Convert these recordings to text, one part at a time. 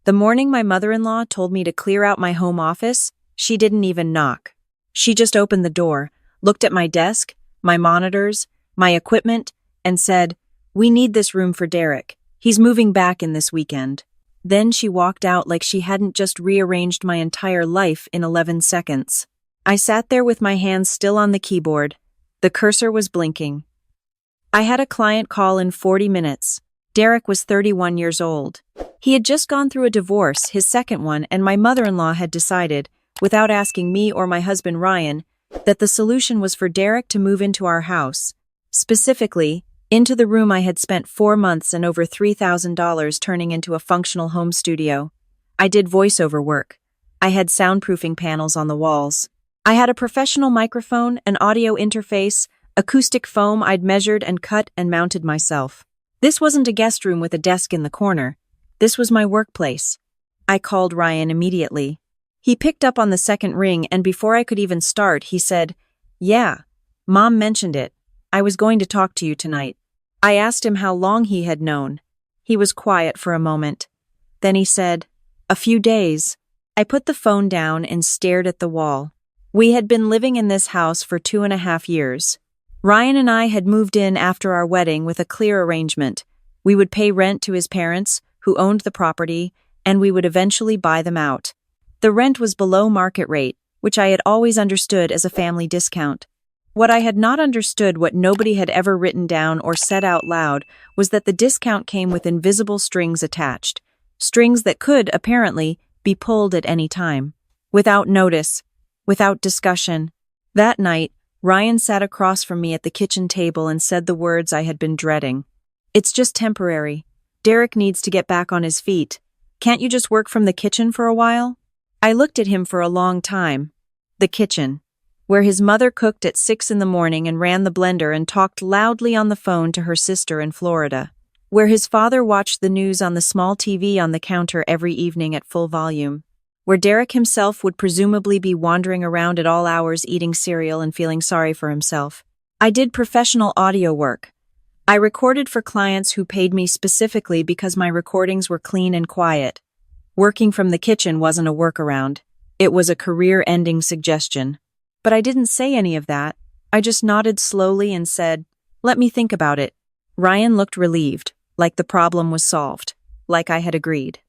The morning my mother-in-law told me to clear out my home office, she didn't even knock. She just opened the door, looked at my desk, my monitors, my equipment, and said, "We need this room for Derek. He's moving back in this weekend." Then she walked out like she hadn't just rearranged my entire life in 11 seconds. I sat there with my hands still on the keyboard. The cursor was blinking. I had a client call in 40 minutes. Derek was 31 years old. He had just gone through a divorce, his second one, and my mother-in-law had decided, without asking me or my husband Ryan, that the solution was for Derek to move into our house. Specifically, into the room I had spent 4 months and over $3,000 turning into a functional home studio. I did voiceover work. I had soundproofing panels on the walls. I had a professional microphone, an audio interface, acoustic foam I'd measured and cut and mounted myself. This wasn't a guest room with a desk in the corner. This was my workplace. I called Ryan immediately. He picked up on the second ring, and before I could even start, he said, "Yeah, Mom mentioned it. I was going to talk to you tonight." I asked him how long he had known. He was quiet for a moment. Then he said, "A few days." I put the phone down and stared at the wall. We had been living in this house for 2.5 years. Ryan and I had moved in after our wedding with a clear arrangement. We would pay rent to his parents, who owned the property, and we would eventually buy them out. The rent was below market rate, which I had always understood as a family discount. What I had not understood, what nobody had ever written down or said out loud, was that the discount came with invisible strings attached. Strings that could, apparently, be pulled at any time. Without notice, without discussion. That night, Ryan sat across from me at the kitchen table and said the words I had been dreading. "It's just temporary. Derek needs to get back on his feet. Can't you just work from the kitchen for a while?" I looked at him for a long time. The kitchen, where his mother cooked at 6 in the morning and ran the blender and talked loudly on the phone to her sister in Florida. Where his father watched the news on the small TV on the counter every evening at full volume. Where Derek himself would presumably be wandering around at all hours eating cereal and feeling sorry for himself. I did professional audio work. I recorded for clients who paid me specifically because my recordings were clean and quiet. Working from the kitchen wasn't a workaround. It was a career-ending suggestion. But I didn't say any of that. I just nodded slowly and said, "Let me think about it." Ryan looked relieved, like the problem was solved, like I had agreed.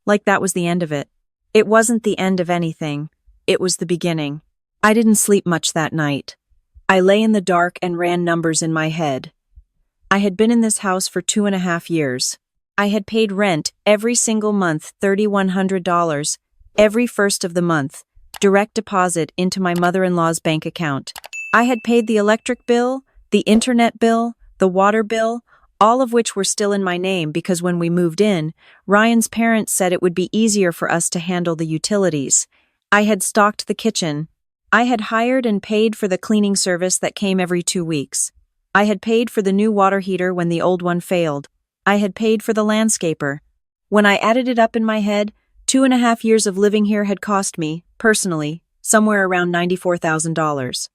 Like that was the end of it. It wasn't the end of anything. It was the beginning. I didn't sleep much that night. I lay in the dark and ran numbers in my head. I had been in this house for 2.5 years. I had paid rent every single month, $3,100, every first of the month, direct deposit into my mother-in-law's bank account. I had paid the electric bill, the internet bill, the water bill, all of which were still in my name because when we moved in, Ryan's parents said it would be easier for us to handle the utilities. I had stocked the kitchen. I had hired and paid for the cleaning service that came every 2 weeks. I had paid for the new water heater when the old one failed. I had paid for the landscaper. When I added it up in my head, 2.5 years of living here had cost me, personally, somewhere around $94,000.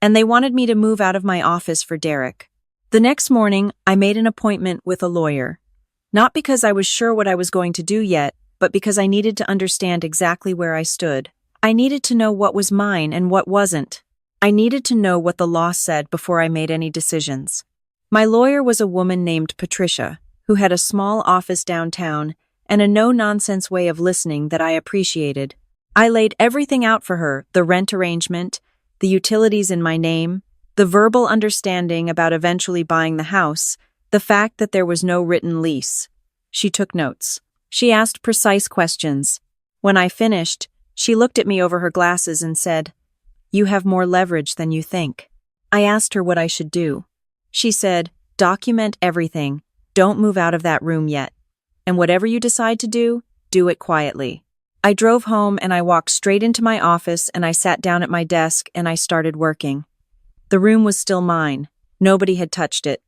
And they wanted me to move out of my office for Derek. The next morning, I made an appointment with a lawyer. Not because I was sure what I was going to do yet, but because I needed to understand exactly where I stood. I needed to know what was mine and what wasn't. I needed to know what the law said before I made any decisions. My lawyer was a woman named Patricia, who had a small office downtown and a no-nonsense way of listening that I appreciated. I laid everything out for her, the rent arrangement, the utilities in my name, the verbal understanding about eventually buying the house, the fact that there was no written lease. She took notes. She asked precise questions. When I finished, she looked at me over her glasses and said, "You have more leverage than you think." I asked her what I should do. She said, "Document everything. Don't move out of that room yet. And whatever you decide to do it quietly." I drove home and I walked straight into my office and I sat down at my desk and I started working. The room was still mine. Nobody had touched it.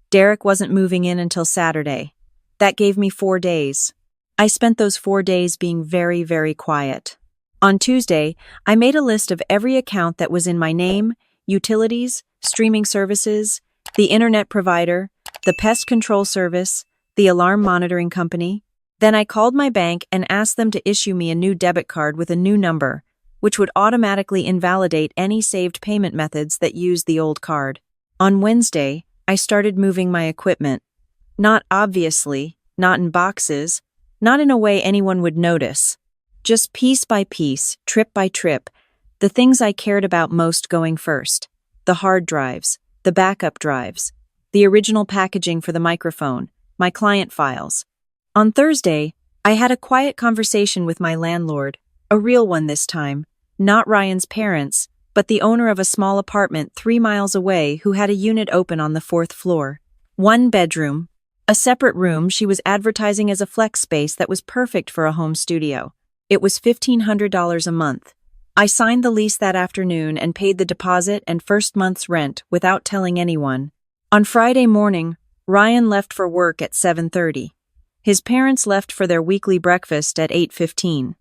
Derek wasn't moving in until Saturday. That gave me 4 days. I spent those 4 days being very, very quiet. On Tuesday, I made a list of every account that was in my name, utilities, streaming services, the internet provider, the pest control service, the alarm monitoring company. Then I called my bank and asked them to issue me a new debit card with a new number, which would automatically invalidate any saved payment methods that used the old card. On Wednesday, I started moving my equipment. Not obviously, not in boxes, not in a way anyone would notice. Just piece by piece, trip by trip, the things I cared about most going first. The hard drives, the backup drives, the original packaging for the microphone, my client files. On Thursday, I had a quiet conversation with my landlord, a real one this time, not Ryan's parents, but the owner of a small apartment 3 miles away who had a unit open on the 4th floor. 1 bedroom, a separate room she was advertising as a flex space that was perfect for a home studio. It was $1,500 a month. I signed the lease that afternoon and paid the deposit and first month's rent without telling anyone. On Friday morning, Ryan left for work at 7:30. His parents left for their weekly breakfast at 8:15.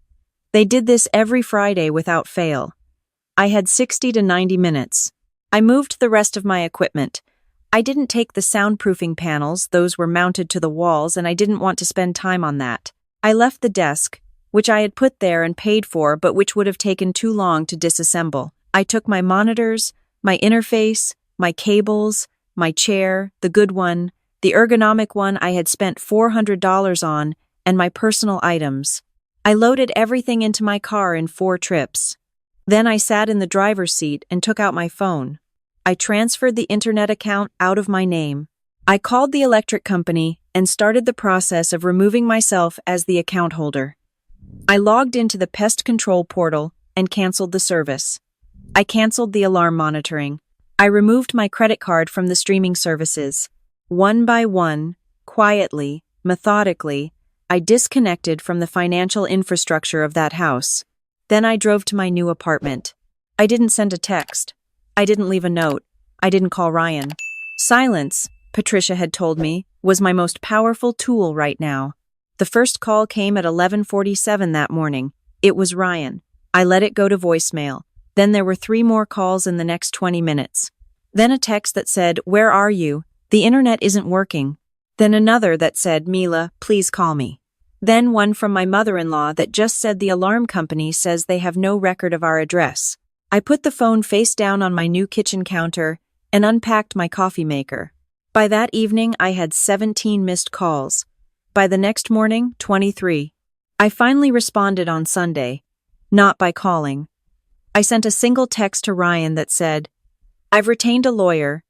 They did this every Friday without fail. I had 60 to 90 minutes. I moved the rest of my equipment. I didn't take the soundproofing panels, those were mounted to the walls, and I didn't want to spend time on that. I left the desk, which I had put there and paid for, but which would have taken too long to disassemble. I took my monitors, my interface, my cables, my chair, the good one, the ergonomic one I had spent $400 on, and my personal items. I loaded everything into my car in 4 trips. Then I sat in the driver's seat and took out my phone. I transferred the internet account out of my name. I called the electric company and started the process of removing myself as the account holder. I logged into the pest control portal and canceled the service. I canceled the alarm monitoring. I removed my credit card from the streaming services. One by one, quietly, methodically, I disconnected from the financial infrastructure of that house. Then I drove to my new apartment. I didn't send a text. I didn't leave a note. I didn't call Ryan. Silence, Patricia had told me, was my most powerful tool right now. The first call came at 11:47 that morning. It was Ryan. I let it go to voicemail. Then there were 3 more calls in the next 20 minutes. Then a text that said, "Where are you? The internet isn't working." Then another that said, "Mila, please call me." Then one from my mother-in-law that just said the alarm company says they have no record of our address. I put the phone face down on my new kitchen counter and unpacked my coffee maker. By that evening, I had 17 missed calls. By the next morning, 23. I finally responded on Sunday, not by calling. I sent a single text to Ryan that said, "I've retained a lawyer.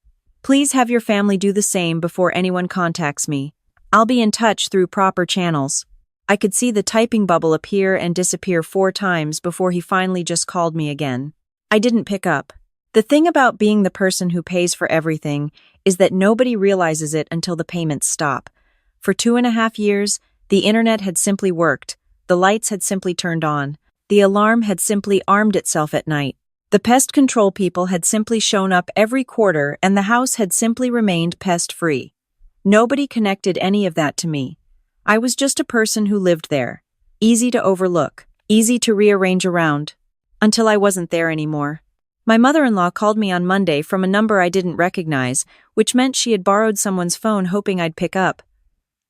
Please have your family do the same before anyone contacts me. I'll be in touch through proper channels." I could see the typing bubble appear and disappear 4 times before he finally just called me again. I didn't pick up. The thing about being the person who pays for everything is that nobody realizes it until the payments stop. For 2.5 years, the internet had simply worked. The lights had simply turned on. The alarm had simply armed itself at night. The pest control people had simply shown up every quarter and the house had simply remained pest-free. Nobody connected any of that to me. I was just a person who lived there. Easy to overlook, easy to rearrange around. Until I wasn't there anymore. My mother-in-law called me on Monday from a number I didn't recognize, which meant she had borrowed someone's phone hoping I'd pick up.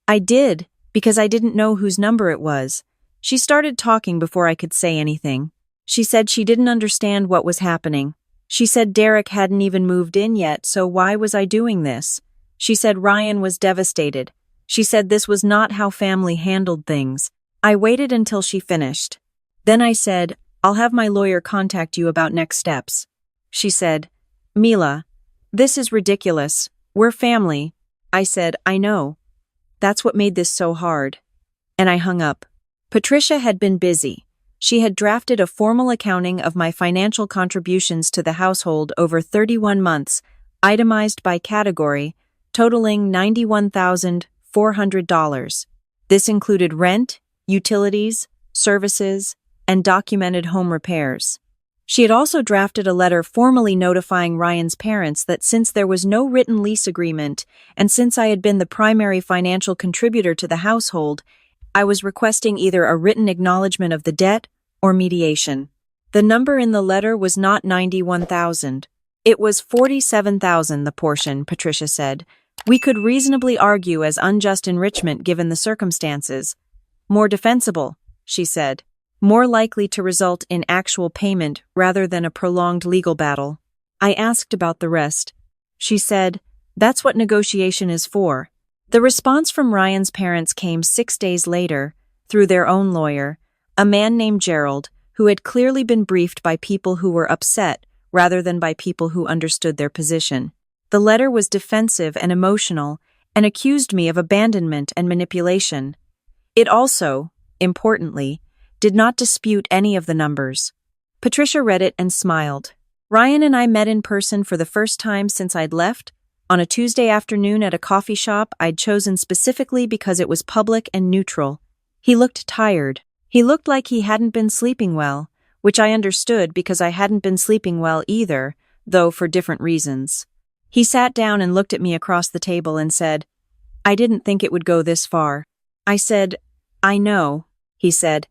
I did, because I didn't know whose number it was. She started talking before I could say anything. She said she didn't understand what was happening. She said Derek hadn't even moved in yet, so why was I doing this? She said Ryan was devastated. She said this was not how family handled things. I waited until she finished. Then I said, "I'll have my lawyer contact you about next steps." She said, "Mila, this is ridiculous. We're family." I said, "I know. That's what made this so hard." And I hung up. Patricia had been busy. She had drafted a formal accounting of my financial contributions to the household over 31 months, itemized by category, totaling $91,400. This included rent, utilities, services, and documented home repairs. She had also drafted a letter formally notifying Ryan's parents that since there was no written lease agreement and since I had been the primary financial contributor to the household, I was requesting either a written acknowledgement of the debt or mediation. The number in the letter was not 91,000. It was 47,000, the portion, Patricia said. We could reasonably argue as unjust enrichment given the circumstances. More defensible, she said. More likely to result in actual payment rather than a prolonged legal battle. I asked about the rest. She said, "That's what negotiation is for." The response from Ryan's parents came 6 days later, through their own lawyer, a man named Gerald, who had clearly been briefed by people who were upset rather than by people who understood their position. The letter was defensive and emotional and accused me of abandonment and manipulation. It also, importantly, did not dispute any of the numbers. Patricia read it and smiled. Ryan and I met in person for the first time since I'd left, on a Tuesday afternoon at a coffee shop I'd chosen specifically because it was public and neutral. He looked tired. He looked like he hadn't been sleeping well, which I understood because I hadn't been sleeping well either, though for different reasons. He sat down and looked at me across the table and said, "I didn't think it would go this far." I said, "I know," he said.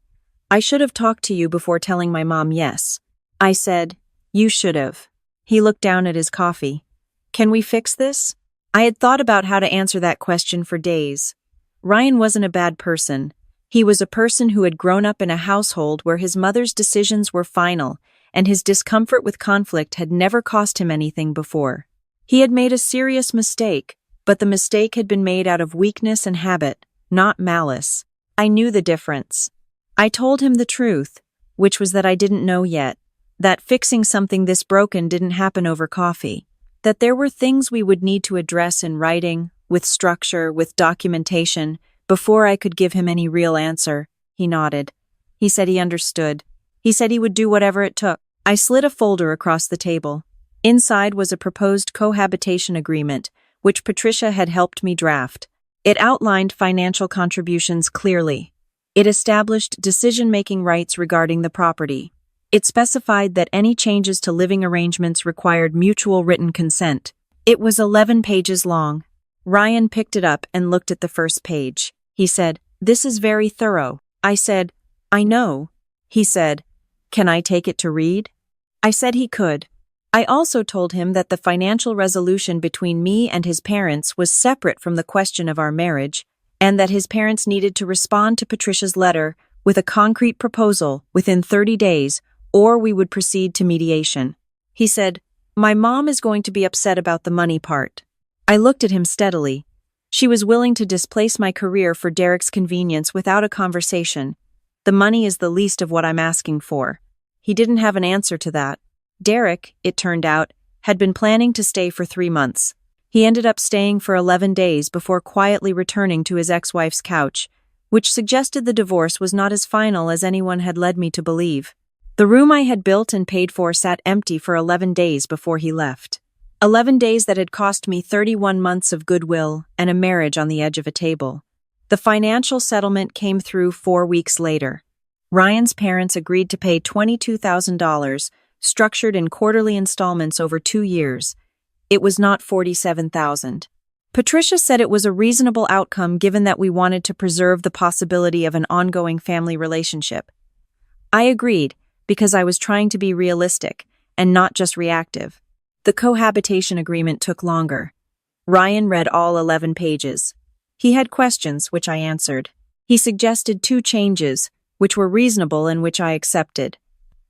"I should have talked to you before telling my mom yes." I said, "You should have." He looked down at his coffee. "Can we fix this?" I had thought about how to answer that question for days. Ryan wasn't a bad person. He was a person who had grown up in a household where his mother's decisions were final, and his discomfort with conflict had never cost him anything before. He had made a serious mistake, but the mistake had been made out of weakness and habit, not malice. I knew the difference. I told him the truth, which was that I didn't know yet, that fixing something this broken didn't happen over coffee, that there were things we would need to address in writing, with structure, with documentation, before I could give him any real answer. He nodded. He said he understood. He said he would do whatever it took. I slid a folder across the table. Inside was a proposed cohabitation agreement, which Patricia had helped me draft. It outlined financial contributions clearly. It established decision-making rights regarding the property. It specified that any changes to living arrangements required mutual written consent. It was 11 pages long. Ryan picked it up and looked at the first page. He said, "This is very thorough." I said, "I know." He said, "Can I take it to read?" I said he could. I also told him that the financial resolution between me and his parents was separate from the question of our marriage, and that his parents needed to respond to Patricia's letter with a concrete proposal within 30 days, or we would proceed to mediation. He said, "My mom is going to be upset about the money part." I looked at him steadily. She was willing to displace my career for Derek's convenience without a conversation. The money is the least of what I'm asking for. He didn't have an answer to that. Derek, it turned out, had been planning to stay for 3 months. He ended up staying for 11 days before quietly returning to his ex-wife's couch, which suggested the divorce was not as final as anyone had led me to believe. The room I had built and paid for sat empty for 11 days before he left. 11 days that had cost me 31 months of goodwill and a marriage on the edge of a table. The financial settlement came through 4 weeks later. Ryan's parents agreed to pay $22,000, structured in quarterly installments over 2 years. It was not $47,000. Patricia said it was a reasonable outcome given that we wanted to preserve the possibility of an ongoing family relationship. I agreed because I was trying to be realistic and not just reactive. The cohabitation agreement took longer. Ryan read all 11 pages. He had questions, which I answered. He suggested 2 changes, which were reasonable and which I accepted.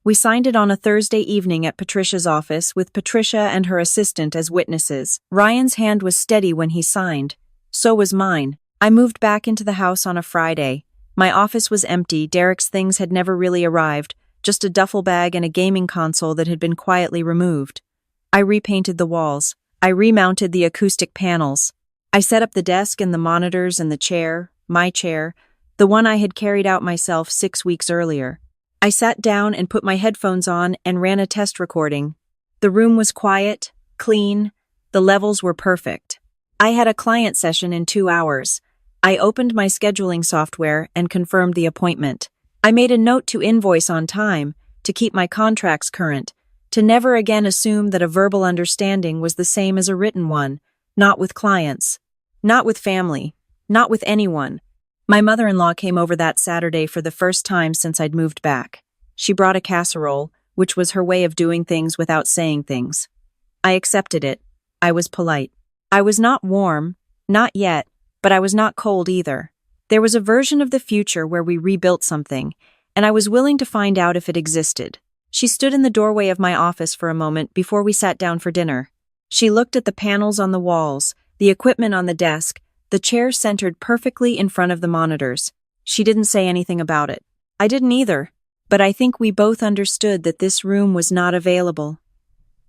We signed it on a Thursday evening at Patricia's office with Patricia and her assistant as witnesses. Ryan's hand was steady when he signed. So was mine. I moved back into the house on a Friday. My office was empty. Derek's things had never really arrived, just a duffel bag and a gaming console that had been quietly removed. I repainted the walls. I remounted the acoustic panels. I set up the desk and the monitors and the chair, my chair, the one I had carried out myself 6 weeks earlier. I sat down and put my headphones on and ran a test recording. The room was quiet, clean, the levels were perfect. I had a client session in 2 hours. I opened my scheduling software and confirmed the appointment. I made a note to invoice on time, to keep my contracts current, to never again assume that a verbal understanding was the same as a written one, not with clients, not with family, not with anyone. My mother-in-law came over that Saturday for the first time since I'd moved back. She brought a casserole, which was her way of doing things without saying things. I accepted it. I was polite. I was not warm, not yet, but I was not cold either. There was a version of the future where we rebuilt something, and I was willing to find out if it existed. She stood in the doorway of my office for a moment before we sat down for dinner. She looked at the panels on the walls, the equipment on the desk, the chair centered perfectly in front of the monitors. She didn't say anything about it. I didn't either, but I think we both understood that this room was not available.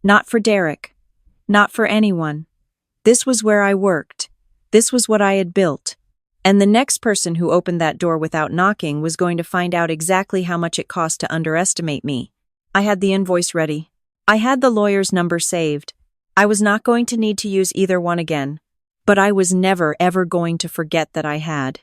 Not for Derek. Not for anyone. This was where I worked. This was what I had built. And the next person who opened that door without knocking was going to find out exactly how much it cost to underestimate me. I had the invoice ready. I had the lawyer's number saved. I was not going to need to use either one again. But I was never, ever going to forget that I had.